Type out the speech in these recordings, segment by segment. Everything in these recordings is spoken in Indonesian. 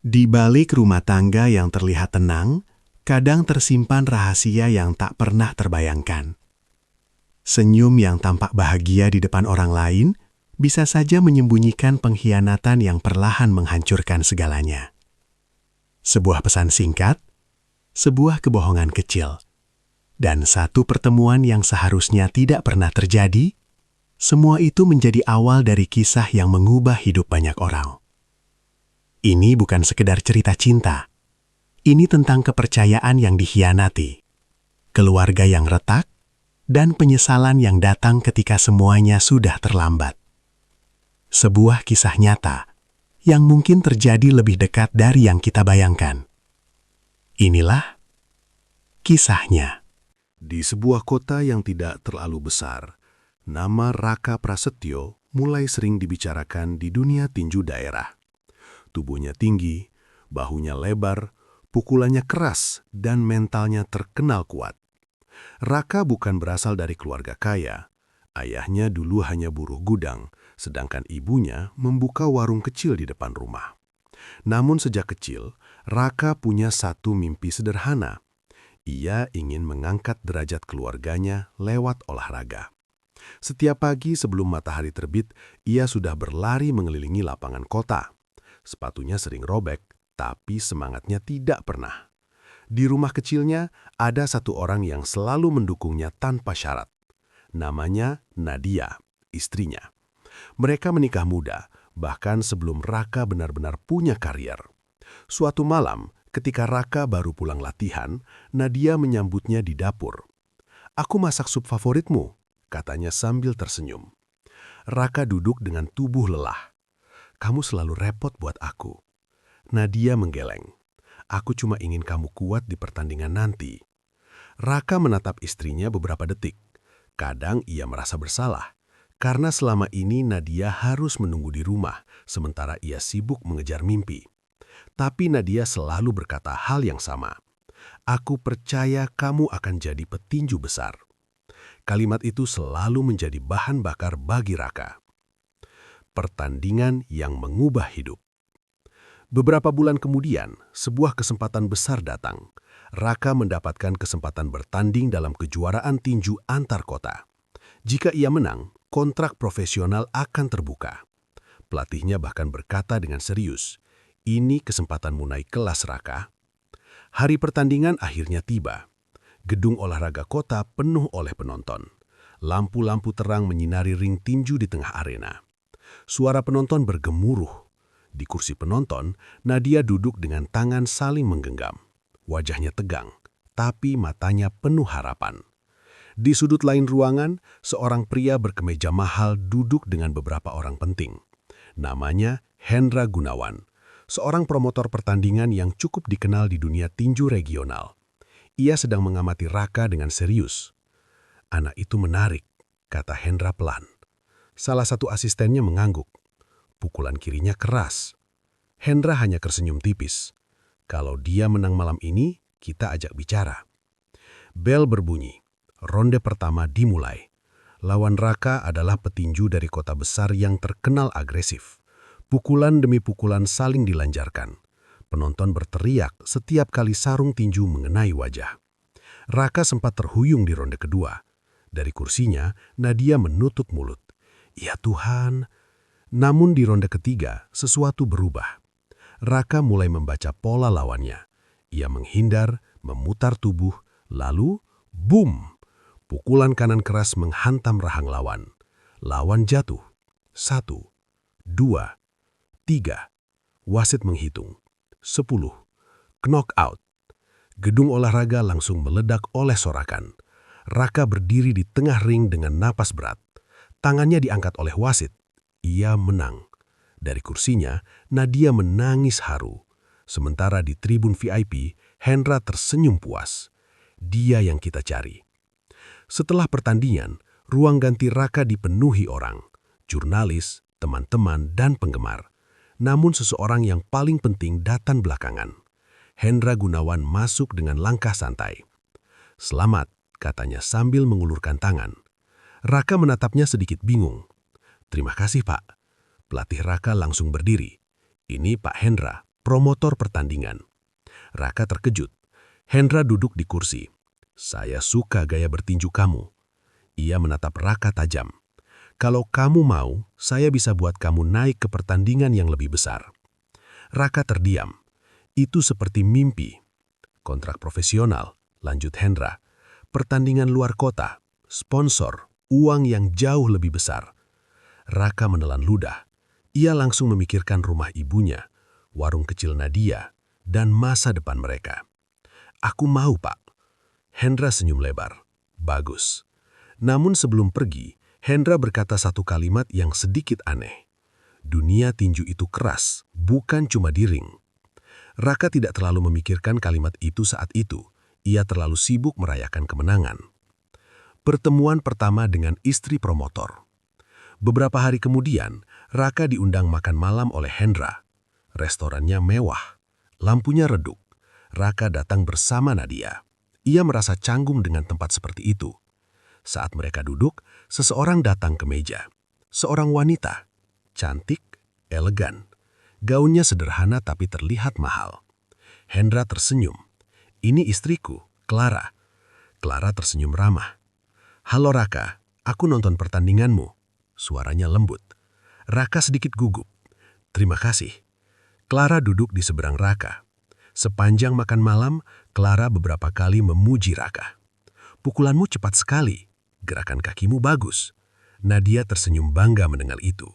Di balik rumah tangga yang terlihat tenang, kadang tersimpan rahasia yang tak pernah terbayangkan. Senyum yang tampak bahagia di depan orang lain bisa saja menyembunyikan pengkhianatan yang perlahan menghancurkan segalanya. Sebuah pesan singkat, sebuah kebohongan kecil, dan satu pertemuan yang seharusnya tidak pernah terjadi, semua itu menjadi awal dari kisah yang mengubah hidup banyak orang. Ini bukan sekedar cerita cinta. Ini tentang kepercayaan yang dikhianati, keluarga yang retak, dan penyesalan yang datang ketika semuanya sudah terlambat. Sebuah kisah nyata yang mungkin terjadi lebih dekat dari yang kita bayangkan. Inilah kisahnya. Di sebuah kota yang tidak terlalu besar, nama Raka Prasetyo mulai sering dibicarakan di dunia tinju daerah. Tubuhnya tinggi, bahunya lebar, pukulannya keras, dan mentalnya terkenal kuat. Raka bukan berasal dari keluarga kaya. Ayahnya dulu hanya buruh gudang, sedangkan ibunya membuka warung kecil di depan rumah. Namun sejak kecil, Raka punya satu mimpi sederhana. Ia ingin mengangkat derajat keluarganya lewat olahraga. Setiap pagi sebelum matahari terbit, ia sudah berlari mengelilingi lapangan kota. Sepatunya sering robek, tapi semangatnya tidak pernah. Di rumah kecilnya, ada satu orang yang selalu mendukungnya tanpa syarat. Namanya Nadia, istrinya. Mereka menikah muda, bahkan sebelum Raka benar-benar punya karier. Suatu malam, ketika Raka baru pulang latihan, Nadia menyambutnya di dapur. "Aku masak sup favoritmu," katanya sambil tersenyum. Raka duduk dengan tubuh lelah. "Kamu selalu repot buat aku." Nadia menggeleng. "Aku cuma ingin kamu kuat di pertandingan nanti." Raka menatap istrinya beberapa detik. Kadang ia merasa bersalah, karena selama ini Nadia harus menunggu di rumah, sementara ia sibuk mengejar mimpi. Tapi Nadia selalu berkata hal yang sama. "Aku percaya kamu akan jadi petinju besar." Kalimat itu selalu menjadi bahan bakar bagi Raka. Pertandingan yang mengubah hidup. Beberapa bulan kemudian, sebuah kesempatan besar datang. Raka mendapatkan kesempatan bertanding dalam kejuaraan tinju antar kota. Jika ia menang, kontrak profesional akan terbuka. Pelatihnya bahkan berkata dengan serius, "Ini kesempatanmu naik kelas, Raka." Hari pertandingan akhirnya tiba. Gedung olahraga kota penuh oleh penonton. Lampu-lampu terang menyinari ring tinju di tengah arena. Suara penonton bergemuruh. Di kursi penonton, Nadia duduk dengan tangan saling menggenggam. Wajahnya tegang, tapi matanya penuh harapan. Di sudut lain ruangan, seorang pria berkemeja mahal duduk dengan beberapa orang penting. Namanya Hendra Gunawan, seorang promotor pertandingan yang cukup dikenal di dunia tinju regional. Ia sedang mengamati Raka dengan serius. "Anak itu menarik," kata Hendra pelan. Salah satu asistennya mengangguk. Pukulan kirinya keras. Hendra hanya tersenyum tipis. "Kalau dia menang malam ini, kita ajak bicara." Bel berbunyi. Ronde pertama dimulai. Lawan Raka adalah petinju dari kota besar yang terkenal agresif. Pukulan demi pukulan saling dilancarkan. Penonton berteriak setiap kali sarung tinju mengenai wajah. Raka sempat terhuyung di ronde kedua. Dari kursinya, Nadia menutup mulut. "Ya Tuhan." Namun di ronde ketiga, sesuatu berubah. Raka mulai membaca pola lawannya. Ia menghindar, memutar tubuh, lalu boom! Pukulan kanan keras menghantam rahang lawan. Lawan jatuh. 1, 2, 3. Wasit menghitung. 10. Knockout. Gedung olahraga langsung meledak oleh sorakan. Raka berdiri di tengah ring dengan napas berat. Tangannya diangkat oleh wasit. Ia menang. Dari kursinya, Nadia menangis haru. Sementara di tribun VIP, Hendra tersenyum puas. Dia yang kita cari. Setelah pertandingan, ruang ganti Raka dipenuhi orang. Jurnalis, teman-teman, dan penggemar. Namun seseorang yang paling penting datang belakangan. Hendra Gunawan masuk dengan langkah santai. "Selamat," katanya sambil mengulurkan tangan. Raka menatapnya sedikit bingung. "Terima kasih, Pak." Pelatih Raka langsung berdiri. "Ini Pak Hendra, promotor pertandingan. Raka terkejut. Hendra duduk di kursi. "Saya suka gaya bertinju kamu." Ia menatap Raka tajam. "Kalau kamu mau, saya bisa buat kamu naik ke pertandingan yang lebih besar." Raka terdiam. "Itu seperti mimpi." "Kontrak profesional," lanjut Hendra. "Pertandingan luar kota, sponsor, uang yang jauh lebih besar." Raka menelan ludah. Ia langsung memikirkan rumah ibunya, warung kecil Nadia, dan masa depan mereka. "Aku mau, Pak." Hendra senyum lebar. "Bagus." Namun sebelum pergi, Hendra berkata satu kalimat yang sedikit aneh. "Dunia tinju itu keras, bukan cuma di ring." Raka tidak terlalu memikirkan kalimat itu saat itu. Ia terlalu sibuk merayakan kemenangan. Pertemuan pertama dengan istri promotor. Beberapa hari kemudian, Raka diundang makan malam oleh Hendra. Restorannya mewah, lampunya redup. Raka datang bersama Nadia. Ia merasa canggung dengan tempat seperti itu. Saat mereka duduk, seseorang datang ke meja. Seorang wanita, cantik, elegan. Gaunnya sederhana tapi terlihat mahal. Hendra tersenyum. "Ini istriku, Clara." Clara tersenyum ramah. "Halo Raka, aku nonton pertandinganmu." Suaranya lembut. Raka sedikit gugup. "Terima kasih." Clara duduk di seberang Raka. Sepanjang makan malam, Clara beberapa kali memuji Raka. "Pukulanmu cepat sekali, gerakan kakimu bagus." Nadia tersenyum bangga mendengar itu.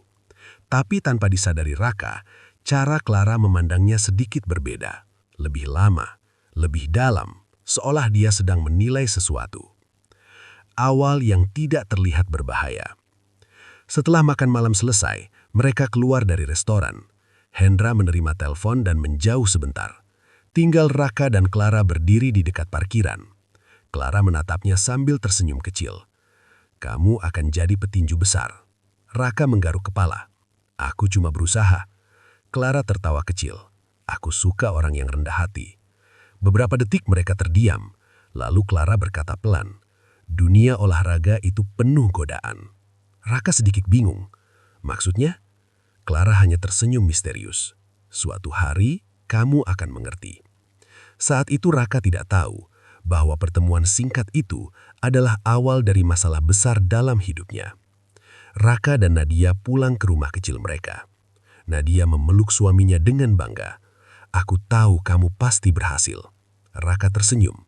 Tapi tanpa disadari Raka, cara Clara memandangnya sedikit berbeda. Lebih lama, lebih dalam, seolah dia sedang menilai sesuatu. Awal yang tidak terlihat berbahaya. Setelah makan malam selesai, mereka keluar dari restoran. Hendra menerima telepon dan menjauh sebentar. Tinggal Raka dan Clara berdiri di dekat parkiran. Clara menatapnya sambil tersenyum kecil. "Kamu akan jadi petinju besar." Raka menggaruk kepala. "Aku cuma berusaha." Clara tertawa kecil. "Aku suka orang yang rendah hati." Beberapa detik mereka terdiam. Lalu Clara berkata pelan, "Dunia olahraga itu penuh godaan." Raka sedikit bingung. "Maksudnya?" Clara hanya tersenyum misterius. "Suatu hari, kamu akan mengerti." Saat itu Raka tidak tahu bahwa pertemuan singkat itu adalah awal dari masalah besar dalam hidupnya. Raka dan Nadia pulang ke rumah kecil mereka. Nadia memeluk suaminya dengan bangga. "Aku tahu kamu pasti berhasil." Raka tersenyum.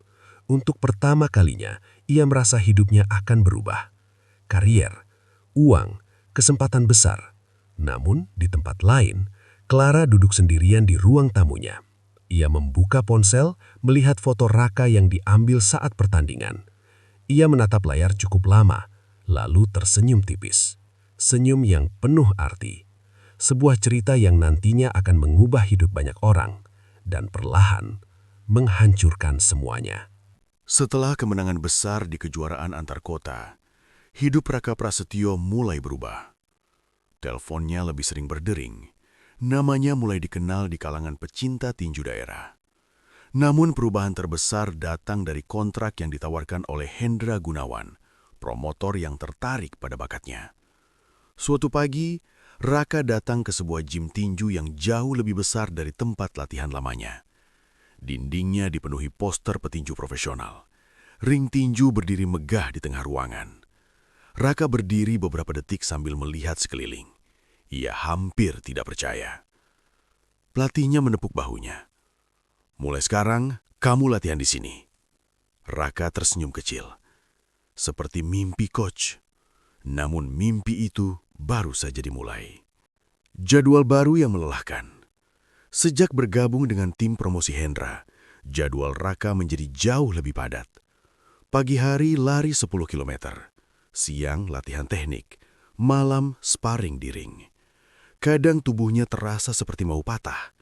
Untuk pertama kalinya, ia merasa hidupnya akan berubah. Karier, uang, kesempatan besar. Namun, di tempat lain, Clara duduk sendirian di ruang tamunya. Ia membuka ponsel, melihat foto Raka yang diambil saat pertandingan. Ia menatap layar cukup lama, lalu tersenyum tipis. Senyum yang penuh arti. Sebuah cerita yang nantinya akan mengubah hidup banyak orang, dan perlahan menghancurkan semuanya. Setelah kemenangan besar di kejuaraan antar kota, hidup Raka Prasetyo mulai berubah. Teleponnya lebih sering berdering. Namanya mulai dikenal di kalangan pecinta tinju daerah. Namun perubahan terbesar datang dari kontrak yang ditawarkan oleh Hendra Gunawan, promotor yang tertarik pada bakatnya. Suatu pagi, Raka datang ke sebuah gym tinju yang jauh lebih besar dari tempat latihan lamanya. Dindingnya dipenuhi poster petinju profesional. Ring tinju berdiri megah di tengah ruangan. Raka berdiri beberapa detik sambil melihat sekeliling. Ia hampir tidak percaya. Pelatihnya menepuk bahunya. "Mulai sekarang, kamu latihan di sini." Raka tersenyum kecil. Seperti mimpi coach. Namun mimpi itu baru saja dimulai. Jadwal baru yang melelahkan. Sejak bergabung dengan tim promosi Hendra, jadwal Raka menjadi jauh lebih padat. Pagi hari lari 10 km, siang latihan teknik, malam sparring di ring. Kadang tubuhnya terasa seperti mau patah,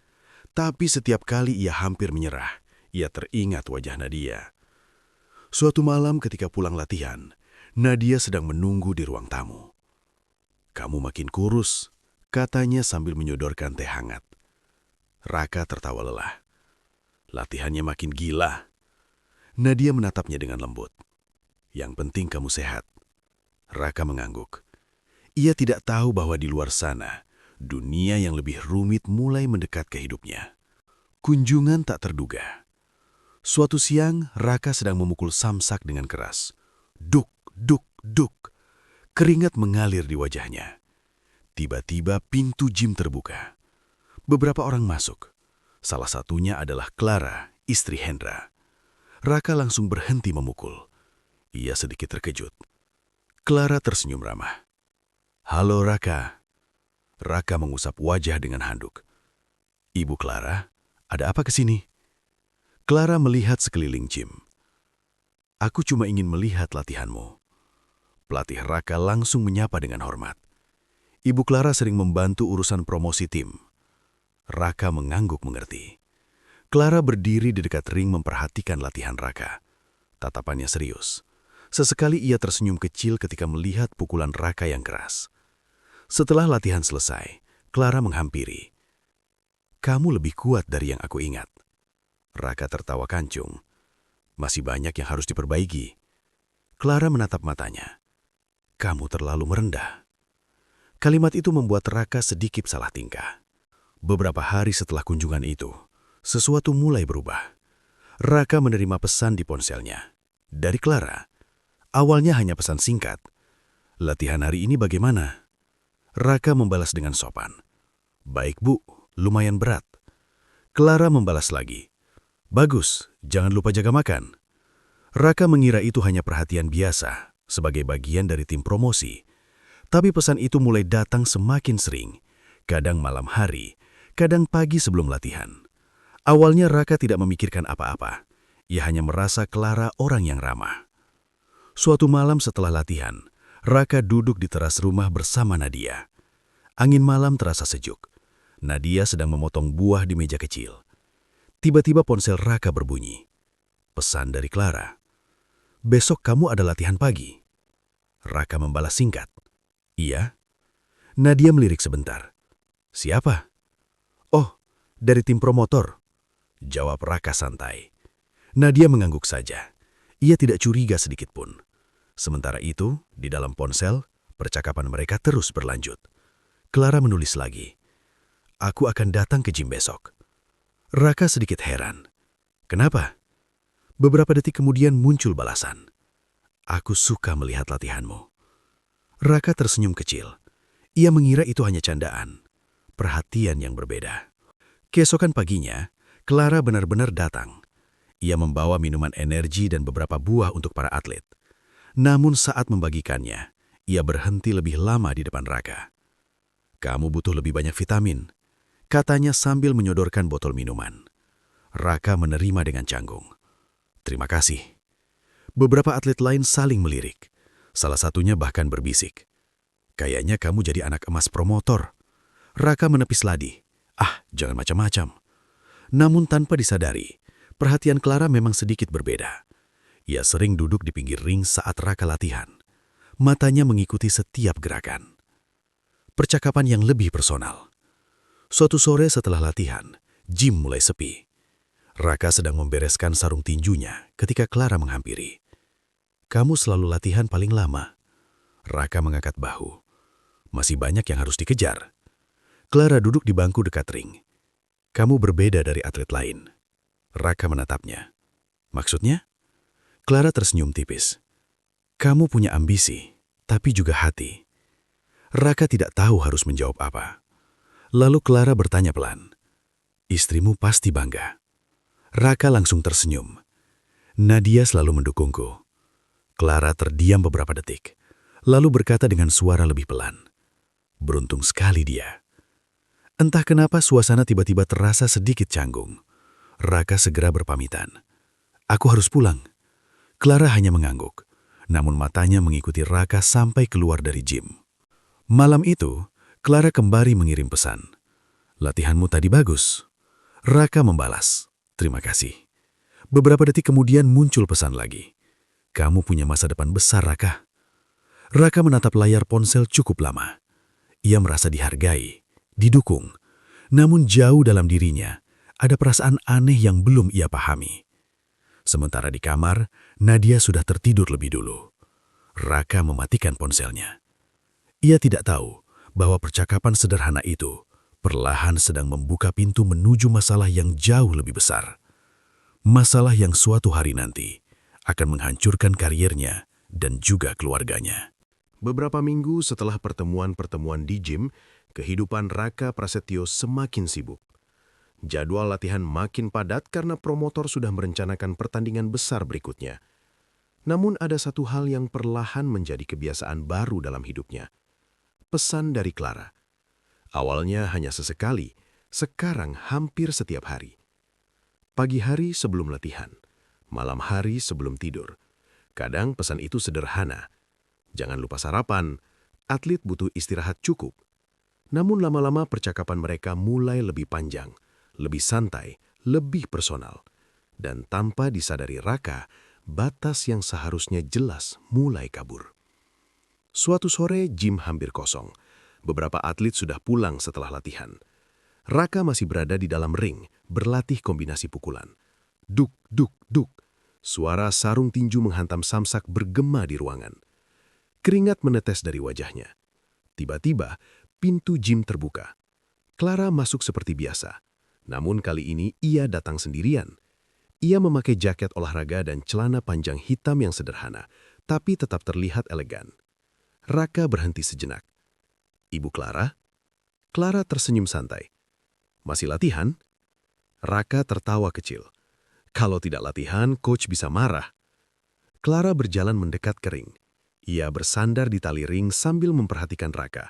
tapi setiap kali ia hampir menyerah, ia teringat wajah Nadia. Suatu malam ketika pulang latihan, Nadia sedang menunggu di ruang tamu. "Kamu makin kurus," katanya sambil menyodorkan teh hangat. Raka tertawa lelah. "Latihannya makin gila." Nadia menatapnya dengan lembut. "Yang penting kamu sehat." Raka mengangguk. Ia tidak tahu bahwa di luar sana, dunia yang lebih rumit mulai mendekat ke hidupnya. Kunjungan tak terduga. Suatu siang, Raka sedang memukul samsak dengan keras. Duk, duk, duk. Keringat mengalir di wajahnya. Tiba-tiba pintu gym terbuka. Beberapa orang masuk. Salah satunya adalah Clara, istri Hendra. Raka langsung berhenti memukul. Ia sedikit terkejut. Clara tersenyum ramah. "Halo Raka." Raka mengusap wajah dengan handuk. "Ibu Clara, ada apa ke sini?" Clara melihat sekeliling gym. "Aku cuma ingin melihat latihanmu." Pelatih Raka langsung menyapa dengan hormat. Ibu Clara sering membantu urusan promosi tim. Raka mengangguk mengerti. Clara berdiri di dekat ring memperhatikan latihan Raka. Tatapannya serius. Sesekali ia tersenyum kecil ketika melihat pukulan Raka yang keras. Setelah latihan selesai, Clara menghampiri. "Kamu lebih kuat dari yang aku ingat." Raka tertawa kancung. "Masih banyak yang harus diperbaiki." Clara menatap matanya. "Kamu terlalu merendah." Kalimat itu membuat Raka sedikit salah tingkah. Beberapa hari setelah kunjungan itu, sesuatu mulai berubah. Raka menerima pesan di ponselnya. Dari Clara. Awalnya hanya pesan singkat. "Latihan hari ini bagaimana?" Raka membalas dengan sopan. "Baik Bu, lumayan berat." Clara membalas lagi. "Bagus, jangan lupa jaga makan." Raka mengira itu hanya perhatian biasa, sebagai bagian dari tim promosi. Tapi pesan itu mulai datang semakin sering, kadang malam hari, kadang pagi sebelum latihan. Awalnya Raka tidak memikirkan apa-apa. Ia hanya merasa Clara orang yang ramah. Suatu malam setelah latihan, Raka duduk di teras rumah bersama Nadia. Angin malam terasa sejuk. Nadia sedang memotong buah di meja kecil. Tiba-tiba ponsel Raka berbunyi. Pesan dari Clara. "Besok kamu ada latihan pagi." Raka membalas singkat. "Iya." Nadia melirik sebentar. "Siapa?" "Oh, dari tim promotor," jawab Raka santai. Nadia mengangguk saja. Ia tidak curiga sedikit pun. Sementara itu, di dalam ponsel, percakapan mereka terus berlanjut. Clara menulis lagi. "Aku akan datang ke gym besok." Raka sedikit heran. "Kenapa?" Beberapa detik kemudian muncul balasan. "Aku suka melihat latihanmu." Raka tersenyum kecil. Ia mengira itu hanya candaan. Perhatian yang berbeda. Keesokan paginya, Clara benar-benar datang. Ia membawa minuman energi dan beberapa buah untuk para atlet. Namun saat membagikannya, ia berhenti lebih lama di depan Raka. "Kamu butuh lebih banyak vitamin," katanya sambil menyodorkan botol minuman. Raka menerima dengan canggung. "Terima kasih." Beberapa atlet lain saling melirik. Salah satunya bahkan berbisik. "Kayaknya kamu jadi anak emas promotor." Raka menepis ladi. "Ah, jangan macam-macam." Namun tanpa disadari, perhatian Clara memang sedikit berbeda. Ia sering duduk di pinggir ring saat Raka latihan. Matanya mengikuti setiap gerakan. Percakapan yang lebih personal. Suatu sore setelah latihan, gym mulai sepi. Raka sedang membereskan sarung tinjunya ketika Clara menghampiri. "Kamu selalu latihan paling lama." Raka mengangkat bahu. "Masih banyak yang harus dikejar." Clara duduk di bangku dekat ring. "Kamu berbeda dari atlet lain." Raka menatapnya. "Maksudnya?" Clara tersenyum tipis. "Kamu punya ambisi, tapi juga hati." Raka tidak tahu harus menjawab apa. Lalu Clara bertanya pelan. "Istrimu pasti bangga." Raka langsung tersenyum. "Nadia selalu mendukungku." Clara terdiam beberapa detik, lalu berkata dengan suara lebih pelan. "Beruntung sekali dia." Entah kenapa suasana tiba-tiba terasa sedikit canggung. Raka segera berpamitan. "Aku harus pulang." Clara hanya mengangguk, namun matanya mengikuti Raka sampai keluar dari gym. Malam itu, Clara kembali mengirim pesan. "Latihanmu tadi bagus." Raka membalas, "Terima kasih." Beberapa detik kemudian muncul pesan lagi. "Kamu punya masa depan besar, Raka." Raka menatap layar ponsel cukup lama. Ia merasa dihargai, didukung. Namun jauh dalam dirinya, ada perasaan aneh yang belum ia pahami. Sementara di kamar, Nadia sudah tertidur lebih dulu. Raka mematikan ponselnya. Ia tidak tahu bahwa percakapan sederhana itu perlahan sedang membuka pintu menuju masalah yang jauh lebih besar. Masalah yang suatu hari nanti akan menghancurkan kariernya dan juga keluarganya. Beberapa minggu setelah pertemuan-pertemuan di gym, kehidupan Raka Prasetyo semakin sibuk. Jadwal latihan makin padat karena promotor sudah merencanakan pertandingan besar berikutnya. Namun ada satu hal yang perlahan menjadi kebiasaan baru dalam hidupnya. Pesan dari Clara. Awalnya hanya sesekali, sekarang hampir setiap hari. Pagi hari sebelum latihan, malam hari sebelum tidur. Kadang pesan itu sederhana. Jangan lupa sarapan, atlet butuh istirahat cukup. Namun lama-lama percakapan mereka mulai lebih panjang, lebih santai, lebih personal. Dan tanpa disadari Raka, batas yang seharusnya jelas mulai kabur. Suatu sore, gym hampir kosong. Beberapa atlet sudah pulang setelah latihan. Raka masih berada di dalam ring, berlatih kombinasi pukulan. Duk, duk, duk. Suara sarung tinju menghantam samsak bergema di ruangan. Keringat menetes dari wajahnya. Tiba-tiba, pintu gym terbuka. Clara masuk seperti biasa. Namun kali ini ia datang sendirian. Ia memakai jaket olahraga dan celana panjang hitam yang sederhana, tapi tetap terlihat elegan. Raka berhenti sejenak. Ibu Clara? Clara tersenyum santai. Masih latihan? Raka tertawa kecil. Kalau tidak latihan, coach bisa marah. Clara berjalan mendekat ke ring. Ia bersandar di tali ring sambil memperhatikan Raka.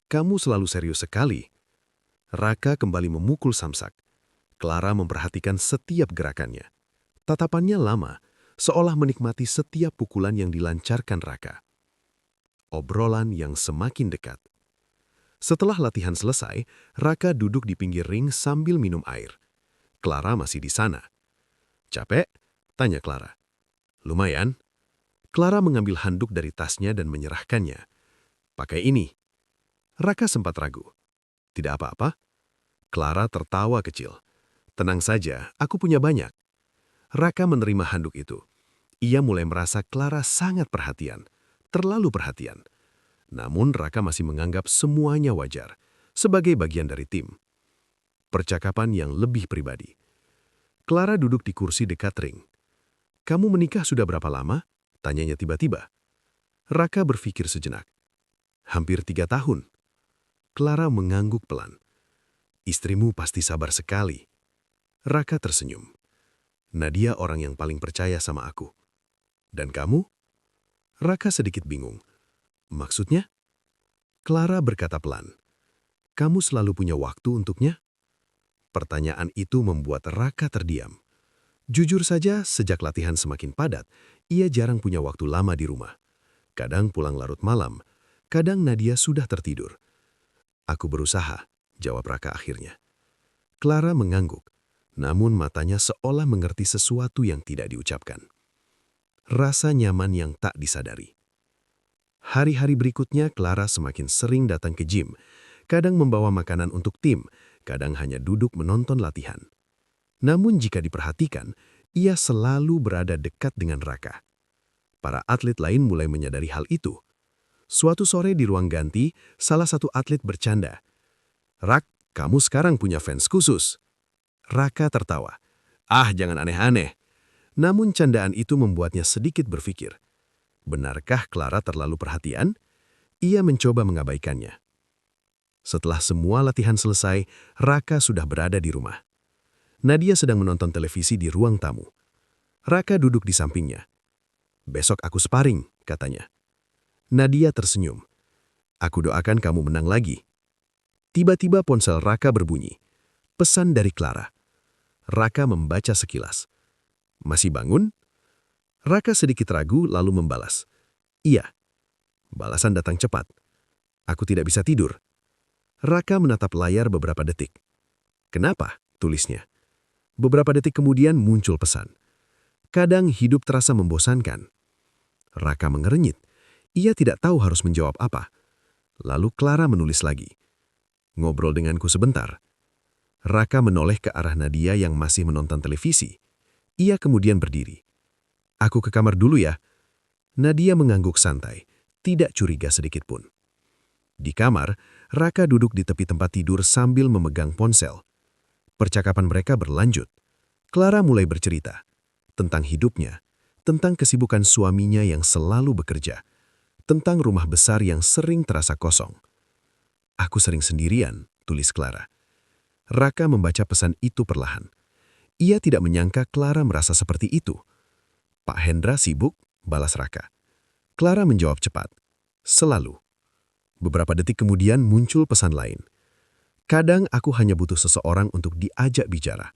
Kamu selalu serius sekali. Raka kembali memukul samsak. Clara memperhatikan setiap gerakannya. Tatapannya lama, seolah menikmati setiap pukulan yang dilancarkan Raka. Obrolan yang semakin dekat. Setelah latihan selesai, Raka duduk di pinggir ring sambil minum air. Clara masih di sana. Capek? Tanya Clara. Lumayan. Clara mengambil handuk dari tasnya dan menyerahkannya. Pakai ini. Raka sempat ragu. Tidak apa-apa. Clara tertawa kecil. Tenang saja, aku punya banyak. Raka menerima handuk itu. Ia mulai merasa Clara sangat perhatian. Terlalu perhatian. Namun Raka masih menganggap semuanya wajar, sebagai bagian dari tim. Percakapan yang lebih pribadi. Clara duduk di kursi dekat ring. Kamu menikah sudah berapa lama? Tanyanya tiba-tiba. Raka berpikir sejenak. Hampir 3 tahun. Clara mengangguk pelan. Istrimu pasti sabar sekali. Raka tersenyum. Nadia orang yang paling percaya sama aku. Dan kamu? Raka sedikit bingung. Maksudnya? Clara berkata pelan. Kamu selalu punya waktu untuknya? Pertanyaan itu membuat Raka terdiam. Jujur saja, sejak latihan semakin padat, ia jarang punya waktu lama di rumah. Kadang pulang larut malam, kadang Nadia sudah tertidur. Aku berusaha, jawab Raka akhirnya. Clara mengangguk, namun matanya seolah mengerti sesuatu yang tidak diucapkan. Rasa nyaman yang tak disadari. Hari-hari berikutnya, Clara semakin sering datang ke gym, kadang membawa makanan untuk tim, kadang hanya duduk menonton latihan. Namun jika diperhatikan, ia selalu berada dekat dengan Raka. Para atlet lain mulai menyadari hal itu. Suatu sore di ruang ganti, salah satu atlet bercanda. Rak, kamu sekarang punya fans khusus. Raka tertawa. Ah, jangan aneh-aneh. Namun candaan itu membuatnya sedikit berpikir. Benarkah Clara terlalu perhatian? Ia mencoba mengabaikannya. Setelah semua latihan selesai, Raka sudah berada di rumah. Nadia sedang menonton televisi di ruang tamu. Raka duduk di sampingnya. Besok aku sparring, katanya. Nadia tersenyum. Aku doakan kamu menang lagi. Tiba-tiba ponsel Raka berbunyi. Pesan dari Clara. Raka membaca sekilas. Masih bangun? Raka sedikit ragu lalu membalas. Iya. Balasan datang cepat. Aku tidak bisa tidur. Raka menatap layar beberapa detik. Kenapa? Tulisnya. Beberapa detik kemudian muncul pesan. Kadang hidup terasa membosankan. Raka mengerenyit. Ia tidak tahu harus menjawab apa. Lalu Clara menulis lagi. Ngobrol denganku sebentar. Raka menoleh ke arah Nadia yang masih menonton televisi. Ia kemudian berdiri. Aku ke kamar dulu ya. Nadia mengangguk santai, tidak curiga sedikit pun. Di kamar, Raka duduk di tepi tempat tidur sambil memegang ponsel. Percakapan mereka berlanjut. Clara mulai bercerita tentang hidupnya, tentang kesibukan suaminya yang selalu bekerja, tentang rumah besar yang sering terasa kosong. "Aku sering sendirian," tulis Clara. Raka membaca pesan itu perlahan. Ia tidak menyangka Clara merasa seperti itu. "Pak Hendra sibuk?" balas Raka. Clara menjawab cepat, "Selalu." Beberapa detik kemudian muncul pesan lain. "Kadang aku hanya butuh seseorang untuk diajak bicara."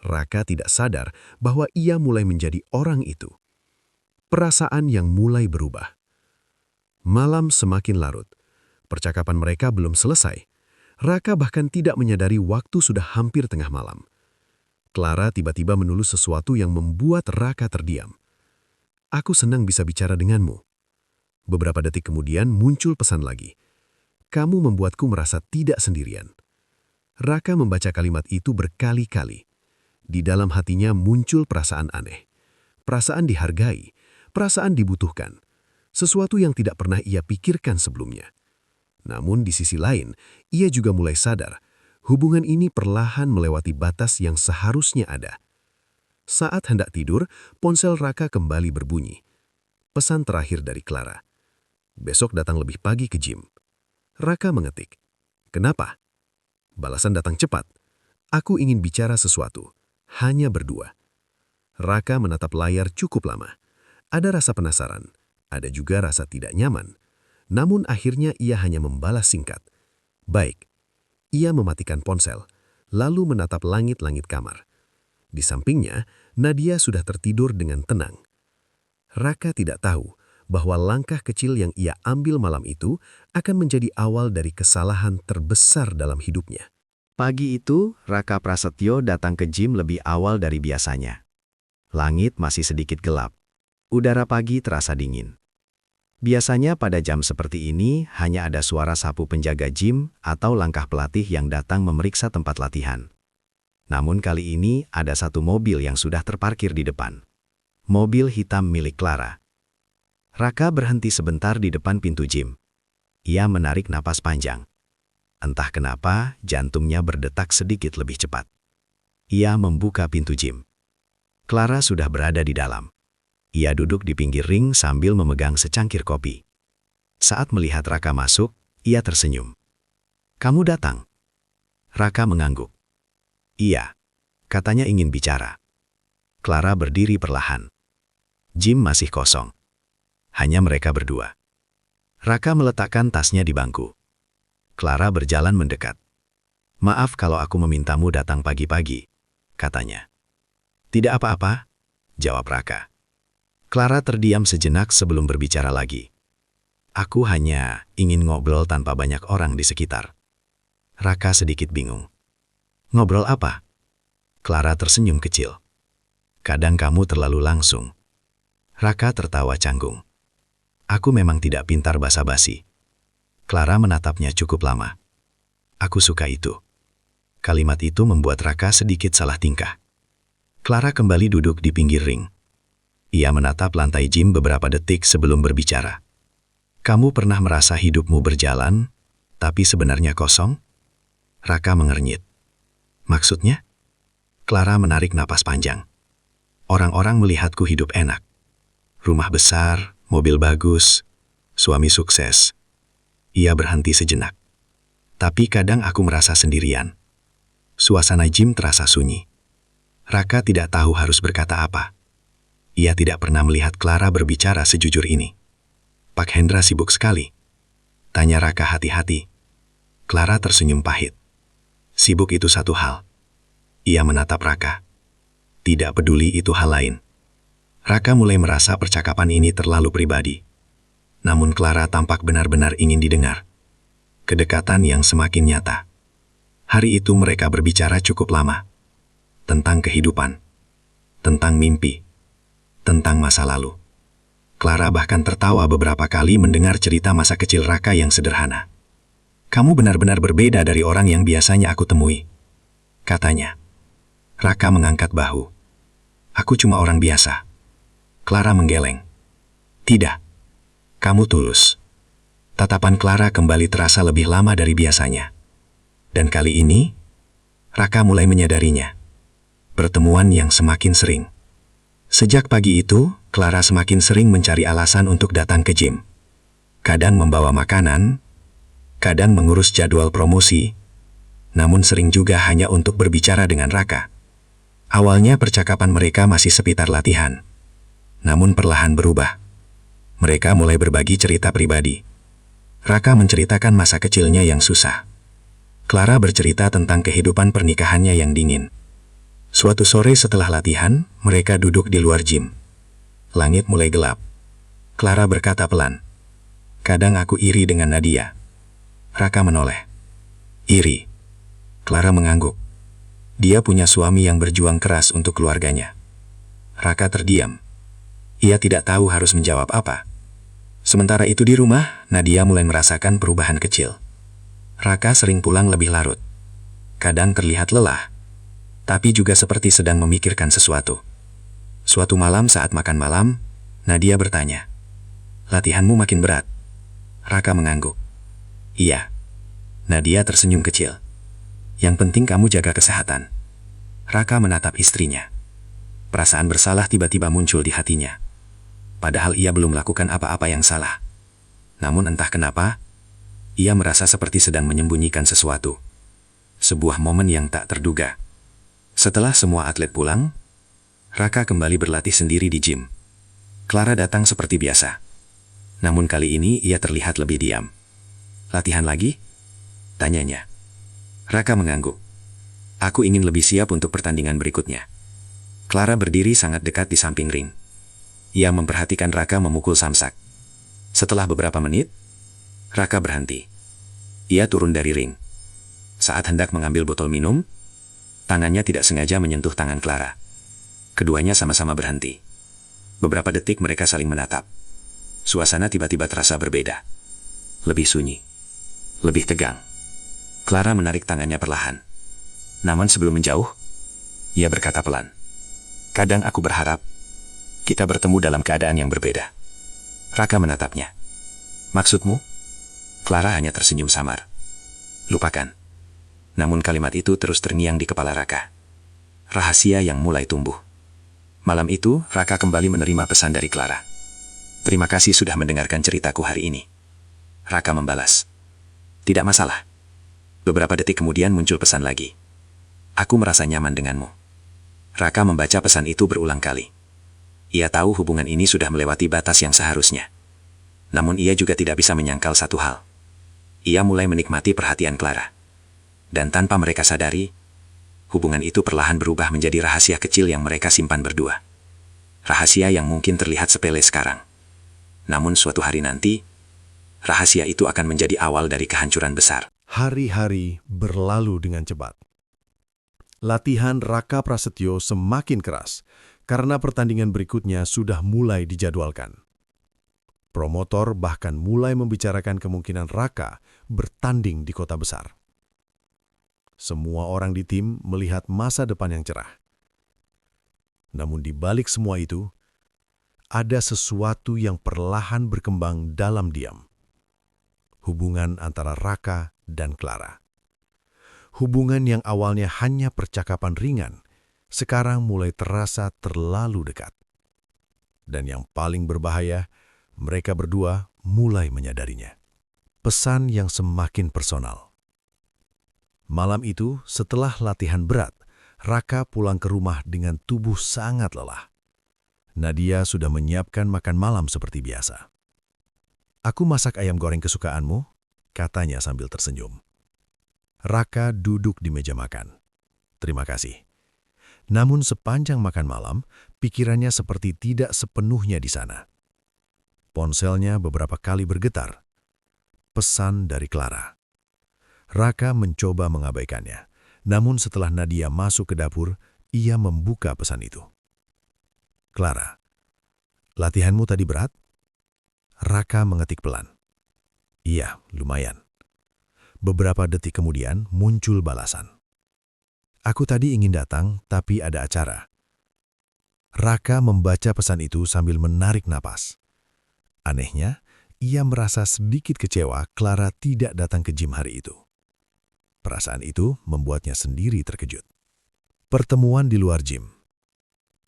Raka tidak sadar bahwa ia mulai menjadi orang itu. Perasaan yang mulai berubah. Malam semakin larut. Percakapan mereka belum selesai. Raka bahkan tidak menyadari waktu sudah hampir tengah malam. Clara tiba-tiba menulis sesuatu yang membuat Raka terdiam. "Aku senang bisa bicara denganmu." Beberapa detik kemudian muncul pesan lagi. "Kamu membuatku merasa tidak sendirian." Raka membaca kalimat itu berkali-kali. Di dalam hatinya muncul perasaan aneh. Perasaan dihargai, perasaan dibutuhkan. Sesuatu yang tidak pernah ia pikirkan sebelumnya. Namun di sisi lain, ia juga mulai sadar, hubungan ini perlahan melewati batas yang seharusnya ada. Saat hendak tidur, ponsel Raka kembali berbunyi. Pesan terakhir dari Clara. "Besok datang lebih pagi ke gym." Raka mengetik, "Kenapa?" Balasan datang cepat. "Aku ingin bicara sesuatu. Hanya berdua." Raka menatap layar cukup lama. Ada rasa penasaran, ada juga rasa tidak nyaman. Namun akhirnya ia hanya membalas singkat, "Baik." Ia mematikan ponsel, lalu menatap langit-langit kamar. Di sampingnya, Nadia sudah tertidur dengan tenang. Raka tidak tahu bahwa langkah kecil yang ia ambil malam itu akan menjadi awal dari kesalahan terbesar dalam hidupnya. Pagi itu, Raka Prasetyo datang ke gym lebih awal dari biasanya. Langit masih sedikit gelap. Udara pagi terasa dingin. Biasanya pada jam seperti ini hanya ada suara sapu penjaga gym atau langkah pelatih yang datang memeriksa tempat latihan. Namun kali ini ada satu mobil yang sudah terparkir di depan. Mobil hitam milik Clara. Raka berhenti sebentar di depan pintu gym. Ia menarik napas panjang. Entah kenapa, jantungnya berdetak sedikit lebih cepat. Ia membuka pintu gym. Clara sudah berada di dalam. Ia duduk di pinggir ring sambil memegang secangkir kopi. Saat melihat Raka masuk, ia tersenyum. "Kamu datang?" Raka mengangguk. "Iya," katanya ingin bicara. Clara berdiri perlahan. Gym masih kosong. Hanya mereka berdua. Raka meletakkan tasnya di bangku. Clara berjalan mendekat. "Maaf kalau aku memintamu datang pagi-pagi," katanya. "Tidak apa-apa," jawab Raka. Clara terdiam sejenak sebelum berbicara lagi. "Aku hanya ingin ngobrol tanpa banyak orang di sekitar." Raka sedikit bingung. "Ngobrol apa?" Clara tersenyum kecil. "Kadang kamu terlalu langsung." Raka tertawa canggung. "Aku memang tidak pintar basa-basi." Clara menatapnya cukup lama. "Aku suka itu." Kalimat itu membuat Raka sedikit salah tingkah. Clara kembali duduk di pinggir ring. Ia menatap lantai gym beberapa detik sebelum berbicara. "Kamu pernah merasa hidupmu berjalan, tapi sebenarnya kosong?" Raka mengernyit. "Maksudnya?" Clara menarik napas panjang. "Orang-orang melihatku hidup enak. Rumah besar, mobil bagus, suami sukses." Ia berhenti sejenak. "Tapi kadang aku merasa sendirian." Suasana gym terasa sunyi. Raka tidak tahu harus berkata apa. Ia tidak pernah melihat Clara berbicara sejujur ini. "Pak Hendra sibuk sekali?" tanya Raka hati-hati. Clara tersenyum pahit. "Sibuk itu satu hal." Ia menatap Raka. Tidak peduli itu hal lain. Raka mulai merasa percakapan ini terlalu pribadi. Namun Clara tampak benar-benar ingin didengar. Kedekatan yang semakin nyata. Hari itu mereka berbicara cukup lama. Tentang kehidupan. Tentang mimpi. Tentang masa lalu. Clara bahkan tertawa beberapa kali mendengar cerita masa kecil Raka yang sederhana. "Kamu benar-benar berbeda dari orang yang biasanya aku temui," katanya. Raka mengangkat bahu. "Aku cuma orang biasa." Clara menggeleng. "Tidak. Kamu tulus." Tatapan Clara kembali terasa lebih lama dari biasanya. Dan kali ini, Raka mulai menyadarinya. Pertemuan yang semakin sering. Sejak pagi itu, Clara semakin sering mencari alasan untuk datang ke gym. Kadang membawa makanan, kadang mengurus jadwal promosi, namun sering juga hanya untuk berbicara dengan Raka. Awalnya percakapan mereka masih seputar latihan, namun perlahan berubah. Mereka mulai berbagi cerita pribadi. Raka menceritakan masa kecilnya yang susah. Clara bercerita tentang kehidupan pernikahannya yang dingin. Suatu sore setelah latihan, mereka duduk di luar gym. Langit mulai gelap. Clara berkata pelan, "Kadang aku iri dengan Nadia." Raka menoleh. "Iri?" Clara mengangguk. "Dia punya suami yang berjuang keras untuk keluarganya." Raka terdiam. Ia tidak tahu harus menjawab apa. Sementara itu di rumah, Nadia mulai merasakan perubahan kecil. Raka sering pulang lebih larut. Kadang terlihat lelah, tapi juga seperti sedang memikirkan sesuatu. Suatu malam saat makan malam, Nadia bertanya, "Latihanmu makin berat?" Raka mengangguk. "Iya." Nadia tersenyum kecil. "Yang penting kamu jaga kesehatan." Raka menatap istrinya. Perasaan bersalah tiba-tiba muncul di hatinya. Padahal ia belum melakukan apa-apa yang salah. Namun entah kenapa, ia merasa seperti sedang menyembunyikan sesuatu. Sebuah momen yang tak terduga. Setelah semua atlet pulang, Raka kembali berlatih sendiri di gym. Clara datang seperti biasa. Namun kali ini ia terlihat lebih diam. "Latihan lagi?" tanyanya. Raka mengangguk. "Aku ingin lebih siap untuk pertandingan berikutnya." Clara berdiri sangat dekat di samping ring. Ia memperhatikan Raka memukul samsak. Setelah beberapa menit, Raka berhenti. Ia turun dari ring. Saat hendak mengambil botol minum, tangannya tidak sengaja menyentuh tangan Clara. Keduanya sama-sama berhenti. Beberapa detik mereka saling menatap. Suasana tiba-tiba terasa berbeda. Lebih sunyi. Lebih tegang. Clara menarik tangannya perlahan. Namun sebelum menjauh, ia berkata pelan, "Kadang aku berharap kita bertemu dalam keadaan yang berbeda." Raka menatapnya. "Maksudmu?" Clara hanya tersenyum samar. "Lupakan." Namun kalimat itu terus terngiang di kepala Raka. Rahasia yang mulai tumbuh. Malam itu, Raka kembali menerima pesan dari Clara. "Terima kasih sudah mendengarkan ceritaku hari ini." Raka membalas, "Tidak masalah." Beberapa detik kemudian muncul pesan lagi. "Aku merasa nyaman denganmu." Raka membaca pesan itu berulang kali. Ia tahu hubungan ini sudah melewati batas yang seharusnya. Namun ia juga tidak bisa menyangkal satu hal. Ia mulai menikmati perhatian Clara. Dan tanpa mereka sadari, hubungan itu perlahan berubah menjadi rahasia kecil yang mereka simpan berdua. Rahasia yang mungkin terlihat sepele sekarang. Namun suatu hari nanti, rahasia itu akan menjadi awal dari kehancuran besar. Hari-hari berlalu dengan cepat. Latihan Raka Prasetyo semakin keras karena pertandingan berikutnya sudah mulai dijadwalkan. Promotor bahkan mulai membicarakan kemungkinan Raka bertanding di kota besar. Semua orang di tim melihat masa depan yang cerah. Namun di balik semua itu, ada sesuatu yang perlahan berkembang dalam diam. Hubungan antara Raka dan Clara. Hubungan yang awalnya hanya percakapan ringan, sekarang mulai terasa terlalu dekat. Dan yang paling berbahaya, mereka berdua mulai menyadarinya. Pesan yang semakin personal. Malam itu, setelah latihan berat, Raka pulang ke rumah dengan tubuh sangat lelah. Nadia sudah menyiapkan makan malam seperti biasa. "Aku masak ayam goreng kesukaanmu," katanya sambil tersenyum. Raka duduk di meja makan. "Terima kasih." Namun sepanjang makan malam, pikirannya seperti tidak sepenuhnya di sana. Ponselnya beberapa kali bergetar. Pesan dari Clara. Raka mencoba mengabaikannya, namun setelah Nadia masuk ke dapur, ia membuka pesan itu. "Clara, latihanmu tadi berat?" Raka mengetik pelan. "Iya, lumayan." Beberapa detik kemudian muncul balasan. "Aku tadi ingin datang, tapi ada acara." Raka membaca pesan itu sambil menarik napas. Anehnya, ia merasa sedikit kecewa Clara tidak datang ke gym hari itu. Perasaan itu membuatnya sendiri terkejut. Pertemuan di luar gym.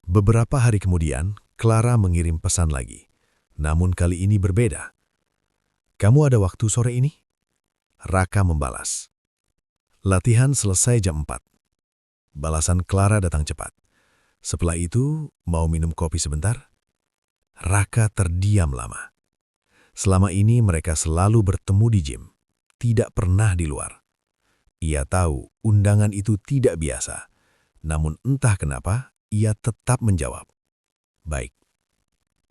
Beberapa hari kemudian, Clara mengirim pesan lagi. Namun kali ini berbeda. "Kamu ada waktu sore ini?" Raka membalas. Latihan selesai jam 4. Balasan Clara datang cepat. "Setelah itu, mau minum kopi sebentar?" Raka terdiam lama. Selama ini mereka selalu bertemu di gym, tidak pernah di luar. Ia tahu undangan itu tidak biasa, namun entah kenapa ia tetap menjawab. "Baik."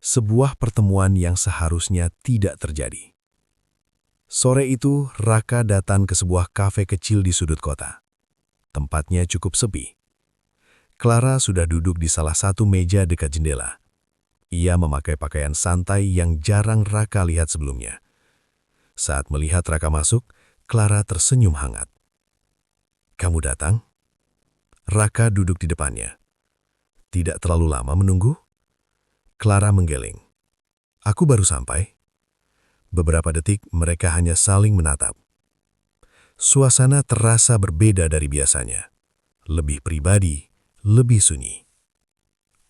Sebuah pertemuan yang seharusnya tidak terjadi. Sore itu, Raka datang ke sebuah kafe kecil di sudut kota. Tempatnya cukup sepi. Clara sudah duduk di salah satu meja dekat jendela. Ia memakai pakaian santai yang jarang Raka lihat sebelumnya. Saat melihat Raka masuk, Clara tersenyum hangat. "Kamu datang?" Raka duduk di depannya. "Tidak terlalu lama menunggu?" Clara menggeleng. "Aku baru sampai." Beberapa detik mereka hanya saling menatap. Suasana terasa berbeda dari biasanya. Lebih pribadi, lebih sunyi.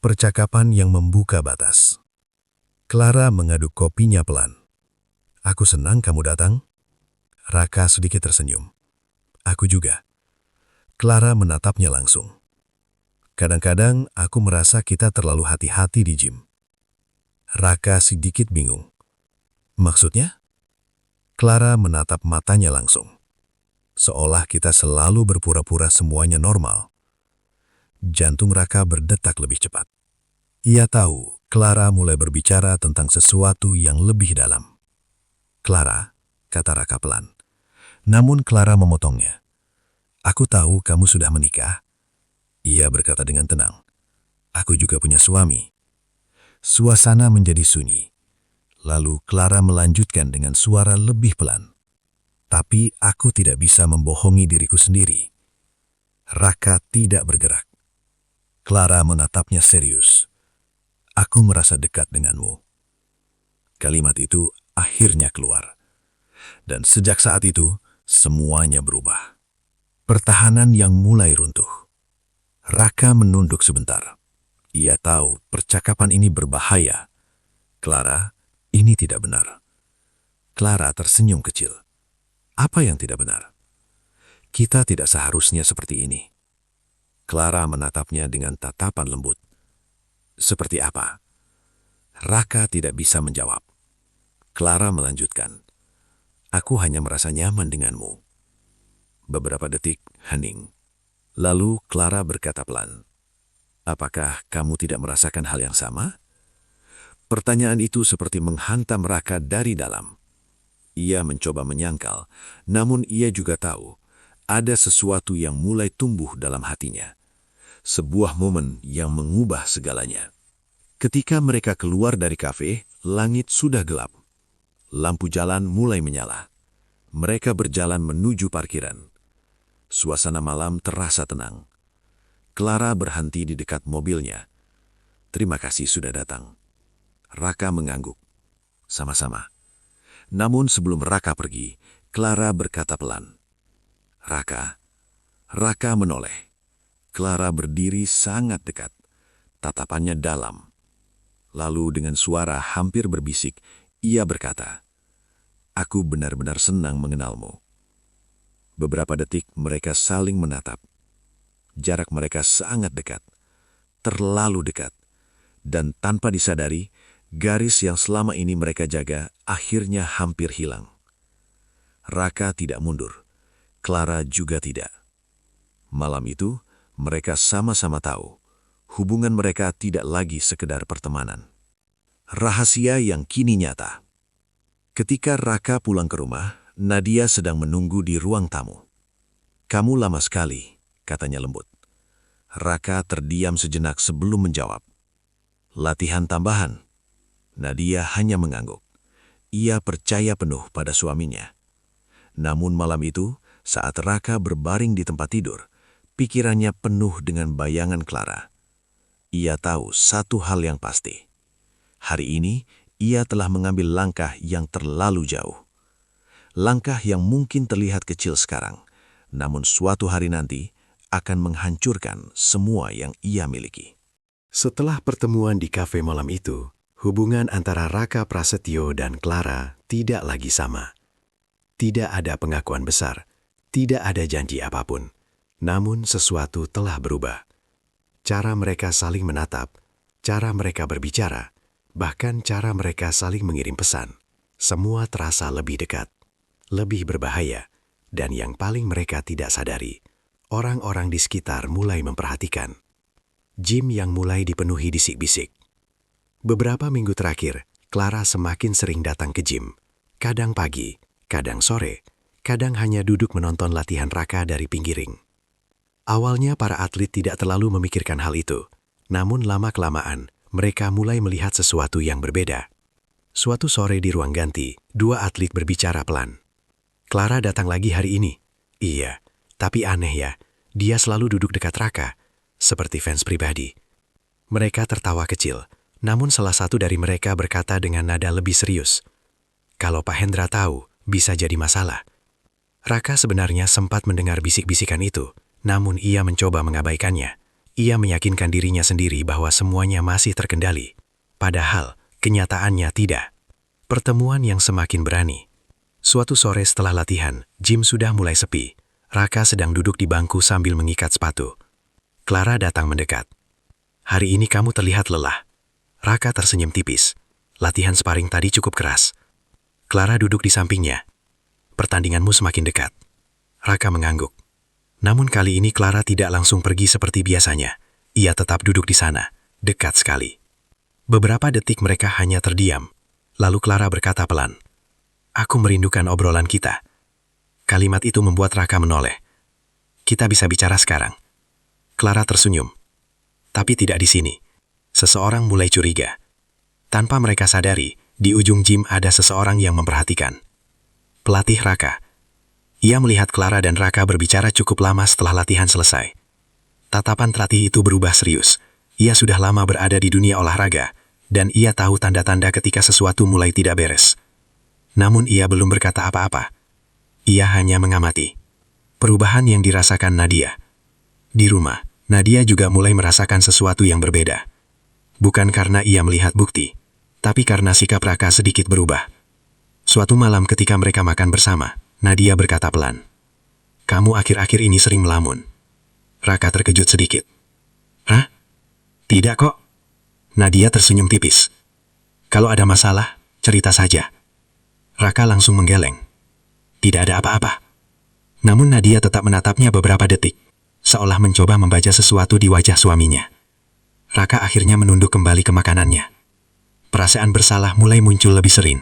Percakapan yang membuka batas. Clara mengaduk kopinya pelan. "Aku senang kamu datang." Raka sedikit tersenyum. "Aku juga." Clara menatapnya langsung. "Kadang-kadang aku merasa kita terlalu hati-hati di gym." Raka sedikit bingung. "Maksudnya?" Clara menatap matanya langsung. Seolah kita selalu berpura-pura semuanya normal. Jantung Raka berdetak lebih cepat. Ia tahu Clara mulai berbicara tentang sesuatu yang lebih dalam. "Clara," kata Raka pelan. Namun Clara memotongnya. "Aku tahu kamu sudah menikah." Ia berkata dengan tenang. "Aku juga punya suami." Suasana menjadi sunyi. Lalu Clara melanjutkan dengan suara lebih pelan. "Tapi aku tidak bisa membohongi diriku sendiri." Raka tidak bergerak. Clara menatapnya serius. "Aku merasa dekat denganmu." Kalimat itu akhirnya keluar. Dan sejak saat itu, semuanya berubah. Pertahanan yang mulai runtuh. Raka menunduk sebentar. Ia tahu percakapan ini berbahaya. "Clara, ini tidak benar." Clara tersenyum kecil. "Apa yang tidak benar?" "Kita tidak seharusnya seperti ini." Clara menatapnya dengan tatapan lembut. "Seperti apa?" Raka tidak bisa menjawab. Clara melanjutkan. "Aku hanya merasa nyaman denganmu." Beberapa detik hening. Lalu Clara berkata pelan, "Apakah kamu tidak merasakan hal yang sama?" Pertanyaan itu seperti menghantam Raka dari dalam. Ia mencoba menyangkal, namun ia juga tahu ada sesuatu yang mulai tumbuh dalam hatinya. Sebuah momen yang mengubah segalanya. Ketika mereka keluar dari kafe, langit sudah gelap. Lampu jalan mulai menyala. Mereka berjalan menuju parkiran. Suasana malam terasa tenang. Clara berhenti di dekat mobilnya. "Terima kasih sudah datang." Raka mengangguk. "Sama-sama." Namun sebelum Raka pergi, Clara berkata pelan, "Raka." Raka menoleh. Clara berdiri sangat dekat, tatapannya dalam. Lalu dengan suara hampir berbisik, ia berkata, "Aku benar-benar senang mengenalmu." Beberapa detik mereka saling menatap. Jarak mereka sangat dekat, terlalu dekat. Dan tanpa disadari, garis yang selama ini mereka jaga akhirnya hampir hilang. Raka tidak mundur, Clara juga tidak. Malam itu, mereka sama-sama tahu, hubungan mereka tidak lagi sekedar pertemanan. Rahasia yang kini nyata. Ketika Raka pulang ke rumah, Nadia sedang menunggu di ruang tamu. "Kamu lama sekali," katanya lembut. Raka terdiam sejenak sebelum menjawab. "Latihan tambahan." Nadia hanya mengangguk. Ia percaya penuh pada suaminya. Namun malam itu, saat Raka berbaring di tempat tidur, pikirannya penuh dengan bayangan Clara. Ia tahu satu hal yang pasti. Hari ini, ia telah mengambil langkah yang terlalu jauh. Langkah yang mungkin terlihat kecil sekarang, namun suatu hari nanti akan menghancurkan semua yang ia miliki. Setelah pertemuan di kafe malam itu, hubungan antara Raka Prasetyo dan Clara tidak lagi sama. Tidak ada pengakuan besar, tidak ada janji apapun. Namun sesuatu telah berubah. Cara mereka saling menatap, cara mereka berbicara, bahkan cara mereka saling mengirim pesan. Semua terasa lebih dekat, lebih berbahaya, dan yang paling mereka tidak sadari, orang-orang di sekitar mulai memperhatikan. Jim yang mulai dipenuhi bisik-bisik. Beberapa minggu terakhir, Clara semakin sering datang ke Jim. Kadang pagi, kadang sore, kadang hanya duduk menonton latihan Raka dari pinggir ring. Awalnya para atlet tidak terlalu memikirkan hal itu, namun lama-kelamaan mereka mulai melihat sesuatu yang berbeda. Suatu sore di ruang ganti, dua atlet berbicara pelan. Clara datang lagi hari ini. Iya, tapi aneh ya, dia selalu duduk dekat Raka, seperti fans pribadi. Mereka tertawa kecil, namun salah satu dari mereka berkata dengan nada lebih serius. Kalau Pak Hendra tahu, bisa jadi masalah. Raka sebenarnya sempat mendengar bisik-bisikan itu, namun ia mencoba mengabaikannya. Ia meyakinkan dirinya sendiri bahwa semuanya masih terkendali. Padahal, kenyataannya tidak. Pertemuan yang semakin berani. Suatu sore setelah latihan, Jim sudah mulai sepi. Raka sedang duduk di bangku sambil mengikat sepatu. Clara datang mendekat. Hari ini kamu terlihat lelah. Raka tersenyum tipis. Latihan sparring tadi cukup keras. Clara duduk di sampingnya. Pertandinganmu semakin dekat. Raka mengangguk. Namun kali ini Clara tidak langsung pergi seperti biasanya. Ia tetap duduk di sana, dekat sekali. Beberapa detik mereka hanya terdiam. Lalu Clara berkata pelan, "Aku merindukan obrolan kita." Kalimat itu membuat Raka menoleh. "Kita bisa bicara sekarang." Clara tersenyum. Tapi tidak di sini. Seseorang mulai curiga. Tanpa mereka sadari, di ujung gym ada seseorang yang memperhatikan. Pelatih Raka. Ia melihat Clara dan Raka berbicara cukup lama setelah latihan selesai. Tatapan pelatih itu berubah serius. Ia sudah lama berada di dunia olahraga, dan ia tahu tanda-tanda ketika sesuatu mulai tidak beres. Namun ia belum berkata apa-apa. Ia hanya mengamati. Perubahan yang dirasakan Nadia. Di rumah, Nadia juga mulai merasakan sesuatu yang berbeda. Bukan karena ia melihat bukti, tapi karena sikap Raka sedikit berubah. Suatu malam ketika mereka makan bersama, Nadia berkata pelan, "Kamu akhir-akhir ini sering melamun." Raka terkejut sedikit. "Hah? Tidak kok." Nadia tersenyum tipis. "Kalau ada masalah, cerita saja." Raka langsung menggeleng. Tidak ada apa-apa. Namun Nadia tetap menatapnya beberapa detik, seolah mencoba membaca sesuatu di wajah suaminya. Raka akhirnya menunduk kembali ke makanannya. Perasaan bersalah mulai muncul lebih sering.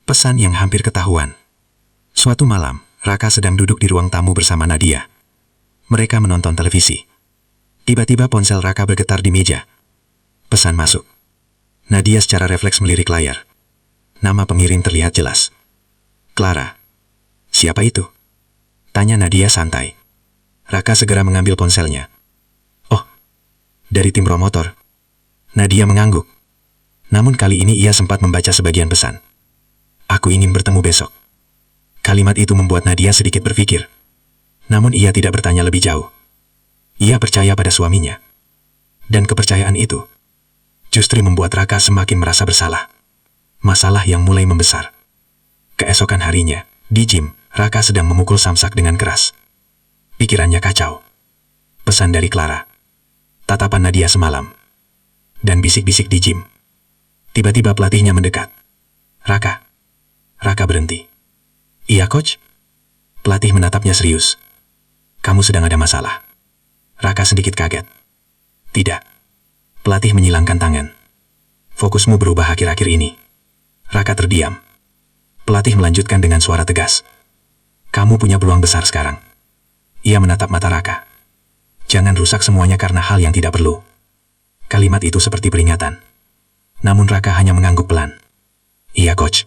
Pesan yang hampir ketahuan. Suatu malam, Raka sedang duduk di ruang tamu bersama Nadia. Mereka menonton televisi. Tiba-tiba ponsel Raka bergetar di meja. Pesan masuk. Nadia secara refleks melirik layar. Nama pengirim terlihat jelas. "Clara." "Siapa itu?" tanya Nadia santai. Raka segera mengambil ponselnya. "Oh, dari tim promotor." Nadia mengangguk. Namun kali ini ia sempat membaca sebagian pesan. "Aku ingin bertemu besok." Kalimat itu membuat Nadia sedikit berpikir. Namun ia tidak bertanya lebih jauh. Ia percaya pada suaminya. Dan kepercayaan itu justru membuat Raka semakin merasa bersalah. Masalah yang mulai membesar. Keesokan harinya, di gym, Raka sedang memukul samsak dengan keras. Pikirannya kacau. Pesan dari Clara. Tatapan Nadia semalam. Dan bisik-bisik di gym. Tiba-tiba pelatihnya mendekat. "Raka." Raka berhenti. "Iya, coach?" Pelatih menatapnya serius. "Kamu sedang ada masalah." Raka sedikit kaget. "Tidak." Pelatih menyilangkan tangan. "Fokusmu berubah akhir-akhir ini." Raka terdiam. Pelatih melanjutkan dengan suara tegas. "Kamu punya peluang besar sekarang." Ia menatap mata Raka. "Jangan rusak semuanya karena hal yang tidak perlu." Kalimat itu seperti peringatan. Namun Raka hanya mengangguk pelan. "Iya, coach."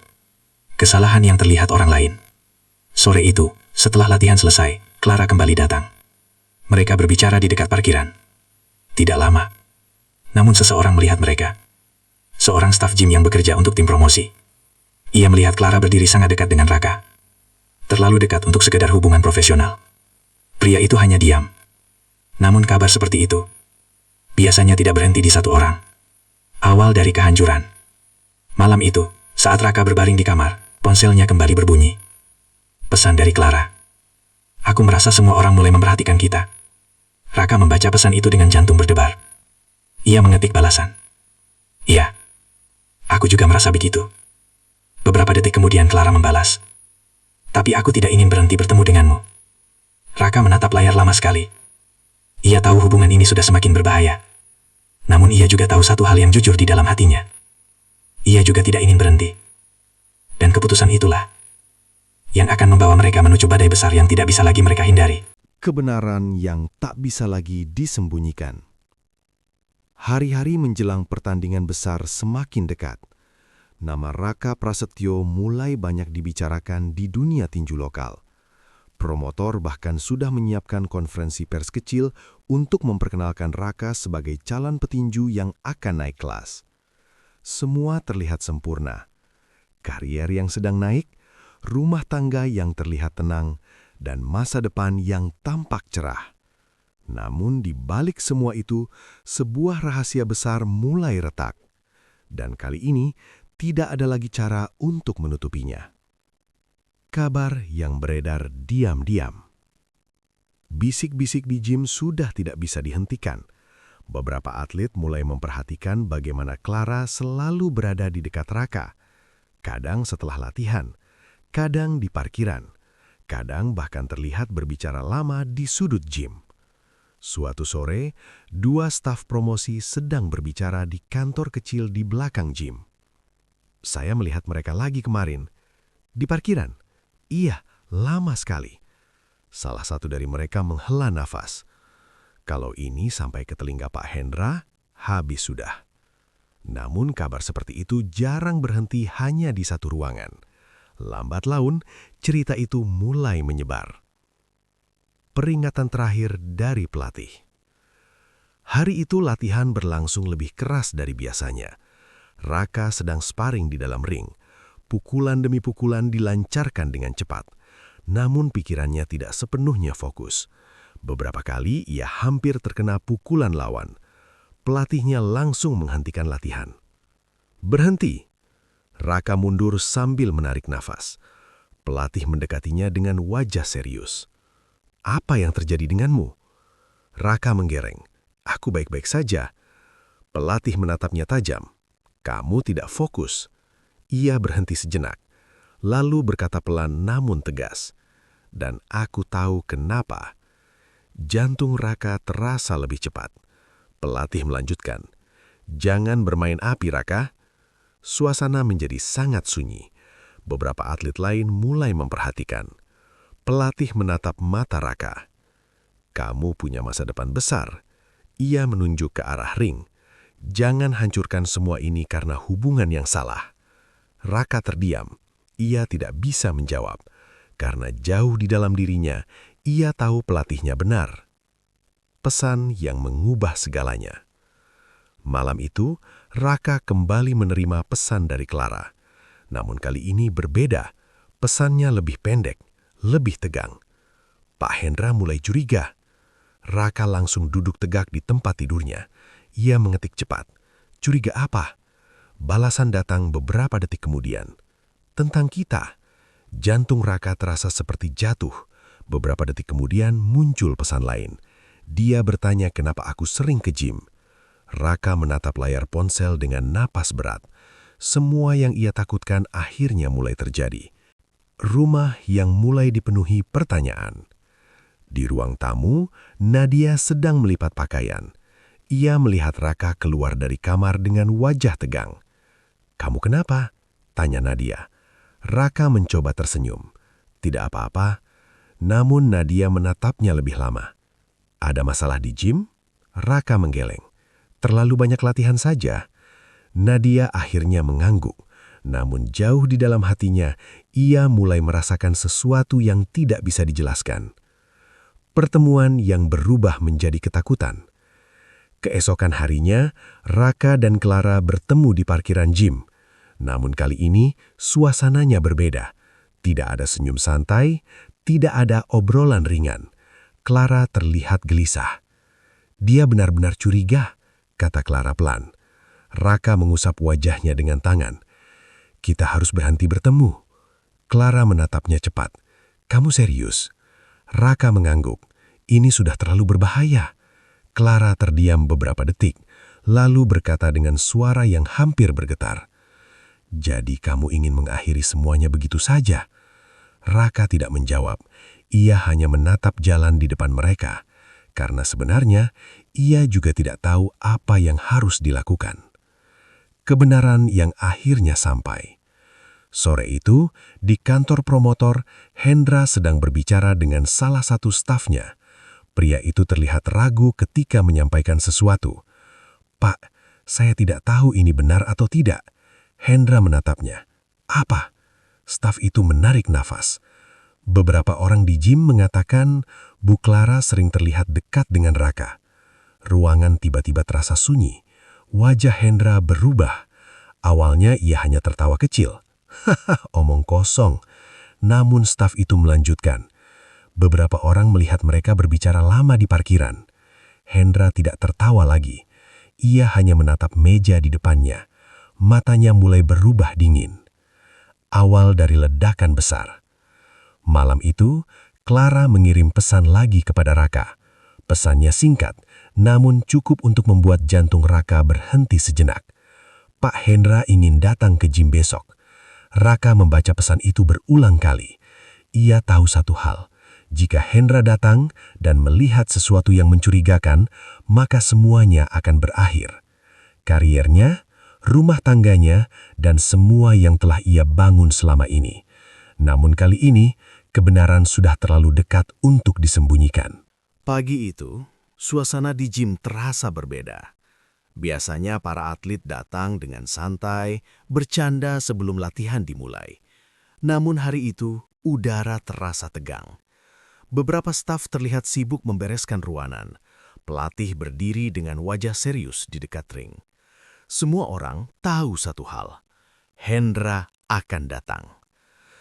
Kesalahan yang terlihat orang lain. Sore itu, setelah latihan selesai, Clara kembali datang. Mereka berbicara di dekat parkiran. Tidak lama. Namun seseorang melihat mereka. seorang staf gym yang bekerja untuk tim promosi. Ia melihat Clara berdiri sangat dekat dengan Raka. Terlalu dekat untuk sekedar hubungan profesional. Pria itu hanya diam. Namun kabar seperti itu biasanya tidak berhenti di satu orang. Awal dari kehancuran. Malam itu, saat Raka berbaring di kamar, ponselnya kembali berbunyi. Pesan dari Clara. Aku merasa semua orang mulai memperhatikan kita. Raka membaca pesan itu dengan jantung berdebar. Ia mengetik balasan. Iya, aku juga merasa begitu. Beberapa detik kemudian Clara membalas. Tapi aku tidak ingin berhenti bertemu denganmu. Raka menatap layar lama sekali. Ia tahu hubungan ini sudah semakin berbahaya. Namun ia juga tahu satu hal yang jujur di dalam hatinya. Ia juga tidak ingin berhenti. Dan keputusan itulah yang akan membawa mereka menuju badai besar yang tidak bisa lagi mereka hindari. Kebenaran yang tak bisa lagi disembunyikan. Hari-hari menjelang pertandingan besar semakin dekat. Nama Raka Prasetyo mulai banyak dibicarakan di dunia tinju lokal. Promotor bahkan sudah menyiapkan konferensi pers kecil untuk memperkenalkan Raka sebagai calon petinju yang akan naik kelas. Semua terlihat sempurna. Karier yang sedang naik, rumah tangga yang terlihat tenang, dan masa depan yang tampak cerah. Namun di balik semua itu, sebuah rahasia besar mulai retak. Dan kali ini, tidak ada lagi cara untuk menutupinya. Kabar yang beredar diam-diam. Bisik-bisik di gym sudah tidak bisa dihentikan. Beberapa atlet mulai memperhatikan bagaimana Clara selalu berada di dekat Raka. Kadang setelah latihan, kadang di parkiran, kadang bahkan terlihat berbicara lama di sudut gym. Suatu sore, dua staf promosi sedang berbicara di kantor kecil di belakang gym. Saya melihat mereka lagi kemarin. Di parkiran. Iya, lama sekali. Salah satu dari mereka menghela nafas. Kalau ini sampai ke telinga Pak Hendra, habis sudah. Namun kabar seperti itu jarang berhenti hanya di satu ruangan. Lambat laun, cerita itu mulai menyebar. Peringatan terakhir dari pelatih. Hari itu latihan berlangsung lebih keras dari biasanya. Raka sedang sparring di dalam ring. Pukulan demi pukulan dilancarkan dengan cepat. Namun pikirannya tidak sepenuhnya fokus. Beberapa kali ia hampir terkena pukulan lawan. Pelatihnya langsung menghentikan latihan. Berhenti. Raka mundur sambil menarik nafas. Pelatih mendekatinya dengan wajah serius. Apa yang terjadi denganmu? Raka menggereng. Aku baik-baik saja. Pelatih menatapnya tajam. Kamu tidak fokus. Ia berhenti sejenak, lalu berkata pelan namun tegas. Dan aku tahu kenapa. Jantung Raka terasa lebih cepat. Pelatih melanjutkan. Jangan bermain api, Raka. Suasana menjadi sangat sunyi. Beberapa atlet lain mulai memperhatikan. Pelatih menatap mata Raka. Kamu punya masa depan besar. Ia menunjuk ke arah ring. Jangan hancurkan semua ini karena hubungan yang salah. Raka terdiam. Ia tidak bisa menjawab. Karena jauh di dalam dirinya, ia tahu pelatihnya benar. Pesan yang mengubah segalanya. Malam itu, Raka kembali menerima pesan dari Clara. Namun kali ini berbeda. Pesannya lebih pendek, lebih tegang. Pak Hendra mulai curiga. Raka langsung duduk tegak di tempat tidurnya. Ia mengetik cepat. Curiga apa? Balasan datang beberapa detik kemudian. Tentang kita. Jantung Raka terasa seperti jatuh. Beberapa detik kemudian muncul pesan lain. Dia bertanya kenapa aku sering ke gym. Raka menatap layar ponsel dengan napas berat. Semua yang ia takutkan akhirnya mulai terjadi. Rumah yang mulai dipenuhi pertanyaan. Di ruang tamu, Nadia sedang melipat pakaian. Ia melihat Raka keluar dari kamar dengan wajah tegang. Kamu kenapa? Tanya Nadia. Raka mencoba tersenyum. Tidak apa-apa. Namun Nadia menatapnya lebih lama. Ada masalah di gym? Raka menggeleng. Terlalu banyak latihan saja. Nadia akhirnya mengangguk. Namun jauh di dalam hatinya, ia mulai merasakan sesuatu yang tidak bisa dijelaskan. Pertemuan yang berubah menjadi ketakutan. Keesokan harinya, Raka dan Clara bertemu di parkiran gym. Namun kali ini, suasananya berbeda. Tidak ada senyum santai, tidak ada obrolan ringan. Clara terlihat gelisah. "Dia benar-benar curiga," kata Clara pelan. Raka mengusap wajahnya dengan tangan. "Kita harus berhenti bertemu." Clara menatapnya cepat. "Kamu serius?" Raka mengangguk. "Ini sudah terlalu berbahaya." Clara terdiam beberapa detik, lalu berkata dengan suara yang hampir bergetar, "Jadi kamu ingin mengakhiri semuanya begitu saja?" Raka tidak menjawab. Ia hanya menatap jalan di depan mereka, karena sebenarnya ia juga tidak tahu apa yang harus dilakukan. Kebenaran yang akhirnya sampai. Sore itu, di kantor promotor, Hendra sedang berbicara dengan salah satu stafnya. Pria itu terlihat ragu ketika menyampaikan sesuatu. "Pak, saya tidak tahu ini benar atau tidak." Hendra menatapnya. "Apa?" Staf itu menarik nafas. "Beberapa orang di gym mengatakan Bu Clara sering terlihat dekat dengan Raka." Ruangan tiba-tiba terasa sunyi. Wajah Hendra berubah. Awalnya ia hanya tertawa kecil. "Haha, omong kosong." Namun staf itu melanjutkan. "Beberapa orang melihat mereka berbicara lama di parkiran." Hendra tidak tertawa lagi. Ia hanya menatap meja di depannya. Matanya mulai berubah dingin. Awal dari ledakan besar. Malam itu, Clara mengirim pesan lagi kepada Raka. Pesannya singkat, namun cukup untuk membuat jantung Raka berhenti sejenak. "Pak Hendra ingin datang ke gym besok." Raka membaca pesan itu berulang kali. Ia tahu satu hal, jika Hendra datang dan melihat sesuatu yang mencurigakan, maka semuanya akan berakhir. Kariernya, rumah tangganya, dan semua yang telah ia bangun selama ini. Namun kali ini, kebenaran sudah terlalu dekat untuk disembunyikan. Pagi itu, suasana di gym terasa berbeda. Biasanya para atlet datang dengan santai, bercanda sebelum latihan dimulai. Namun hari itu, udara terasa tegang. Beberapa staf terlihat sibuk membereskan ruangan. Pelatih berdiri dengan wajah serius di dekat ring. Semua orang tahu satu hal, Hendra akan datang.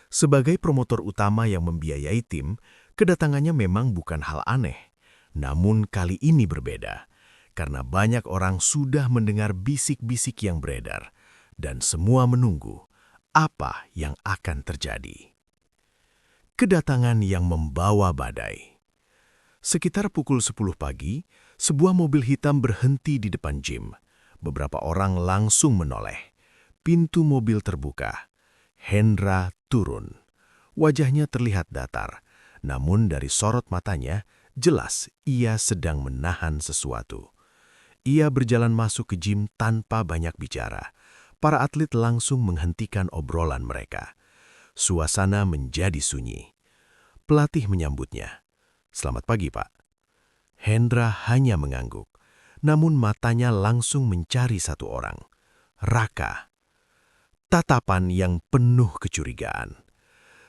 Sebagai promotor utama yang membiayai tim, kedatangannya memang bukan hal aneh. Namun kali ini berbeda, karena banyak orang sudah mendengar bisik-bisik yang beredar, dan semua menunggu apa yang akan terjadi. Kedatangan yang membawa badai. Sekitar pukul 10 pagi, sebuah mobil hitam berhenti di depan gym. Beberapa orang langsung menoleh. Pintu mobil terbuka. Hendra turun. Wajahnya terlihat datar, namun dari sorot matanya, jelas ia sedang menahan sesuatu. Ia berjalan masuk ke gym tanpa banyak bicara. Para atlet langsung menghentikan obrolan mereka. Suasana menjadi sunyi. Pelatih menyambutnya. "Selamat pagi, Pak." Hendra hanya mengangguk. Namun matanya langsung mencari satu orang, Raka. Tatapan yang penuh kecurigaan.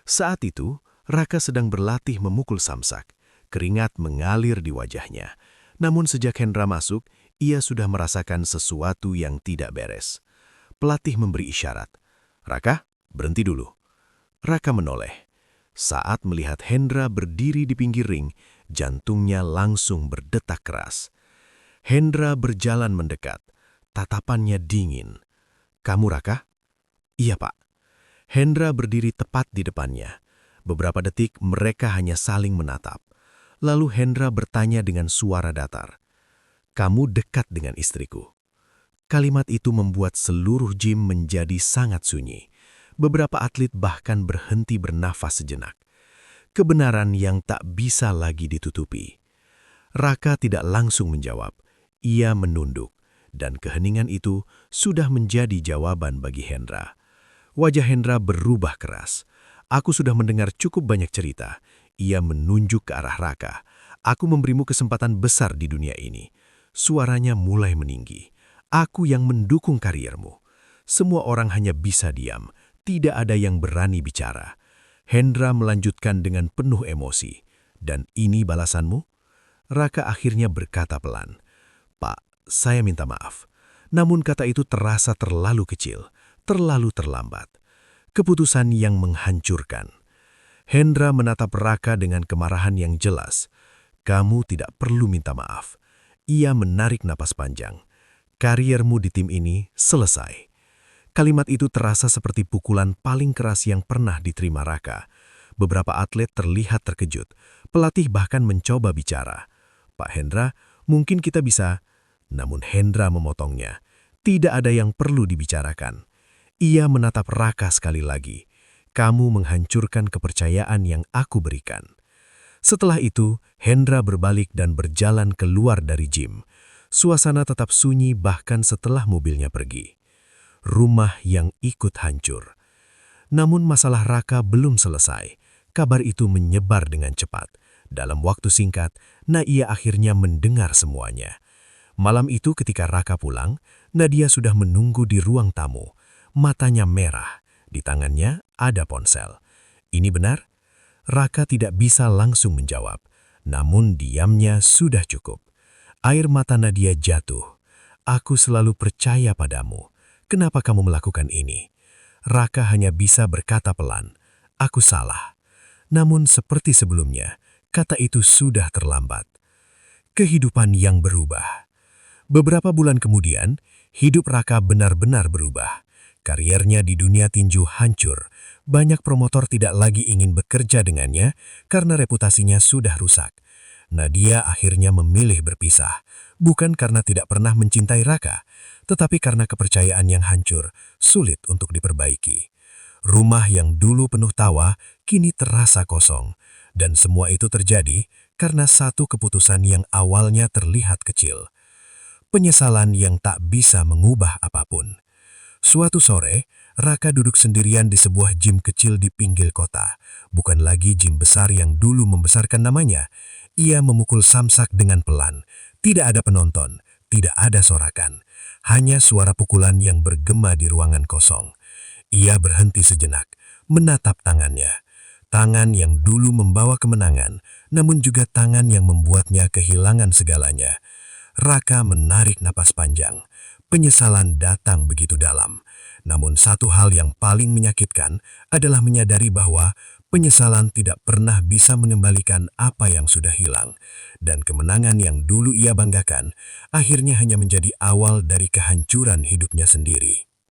Saat itu, Raka sedang berlatih memukul samsak. Keringat mengalir di wajahnya. Namun sejak Hendra masuk, ia sudah merasakan sesuatu yang tidak beres. Pelatih memberi isyarat, "Raka, berhenti dulu." Raka menoleh. Saat melihat Hendra berdiri di pinggir ring, jantungnya langsung berdetak keras. Hendra berjalan mendekat, tatapannya dingin. "Kamu Raka?" "Iya, Pak." Hendra berdiri tepat di depannya. Beberapa detik mereka hanya saling menatap. Lalu Hendra bertanya dengan suara datar, "Kamu dekat dengan istriku?" Kalimat itu membuat seluruh gym menjadi sangat sunyi. Beberapa atlet bahkan berhenti bernafas sejenak. Kebenaran yang tak bisa lagi ditutupi. Raka tidak langsung menjawab. Ia menunduk, dan keheningan itu sudah menjadi jawaban bagi Hendra. Wajah Hendra berubah keras. "Aku sudah mendengar cukup banyak cerita." Ia menunjuk ke arah Raka. "Aku memberimu kesempatan besar di dunia ini." Suaranya mulai meninggi. "Aku yang mendukung kariermu." Semua orang hanya bisa diam. Tidak ada yang berani bicara. Hendra melanjutkan dengan penuh emosi. "Dan ini balasanmu?" Raka akhirnya berkata pelan, "Pak, saya minta maaf. Namun kata itu terasa terlalu kecil, terlalu terlambat. Keputusan yang menghancurkan. Hendra menatap Raka dengan kemarahan yang jelas. Kamu tidak perlu minta maaf. Ia menarik napas panjang. Kariermu di tim ini selesai. Kalimat itu terasa seperti pukulan paling keras yang pernah diterima Raka. Beberapa atlet terlihat terkejut. Pelatih bahkan mencoba bicara. Pak Hendra, mungkin kita bisa... Namun Hendra memotongnya. Tidak ada yang perlu dibicarakan. Ia menatap Raka sekali lagi. Kamu menghancurkan kepercayaan yang aku berikan. Setelah itu, Hendra berbalik dan berjalan keluar dari gym. Suasana tetap sunyi bahkan setelah mobilnya pergi. Rumah yang ikut hancur. Namun masalah Raka belum selesai. Kabar itu menyebar dengan cepat. Dalam waktu singkat, Nadia akhirnya mendengar semuanya. Malam itu ketika Raka pulang, Nadia sudah menunggu di ruang tamu. Matanya merah. Di tangannya ada ponsel. Ini benar? Raka tidak bisa langsung menjawab. Namun diamnya sudah cukup. Air mata Nadia jatuh. Aku selalu percaya padamu. Kenapa kamu melakukan ini? Raka hanya bisa berkata pelan, aku salah. Namun seperti sebelumnya, kata itu sudah terlambat. Kehidupan yang berubah. Beberapa bulan kemudian, hidup Raka benar-benar berubah. Kariernya di dunia tinju hancur. Banyak promotor tidak lagi ingin bekerja dengannya karena reputasinya sudah rusak. Nadia akhirnya memilih berpisah, bukan karena tidak pernah mencintai Raka, tetapi karena kepercayaan yang hancur, sulit untuk diperbaiki. Rumah yang dulu penuh tawa, kini terasa kosong. Dan semua itu terjadi karena satu keputusan yang awalnya terlihat kecil. Penyesalan yang tak bisa mengubah apapun. Suatu sore, Raka duduk sendirian di sebuah gym kecil di pinggir kota. Bukan lagi gym besar yang dulu membesarkan namanya. Ia memukul samsak dengan pelan. Tidak ada penonton, tidak ada sorakan. Hanya suara pukulan yang bergema di ruangan kosong. Ia berhenti sejenak, menatap tangannya. Tangan yang dulu membawa kemenangan, namun juga tangan yang membuatnya kehilangan segalanya. Raka menarik napas panjang. Penyesalan datang begitu dalam. Namun satu hal yang paling menyakitkan adalah menyadari bahwa penyesalan tidak pernah bisa mengembalikan apa yang sudah hilang. Dan kemenangan yang dulu ia banggakan, akhirnya hanya menjadi awal dari kehancuran hidupnya sendiri.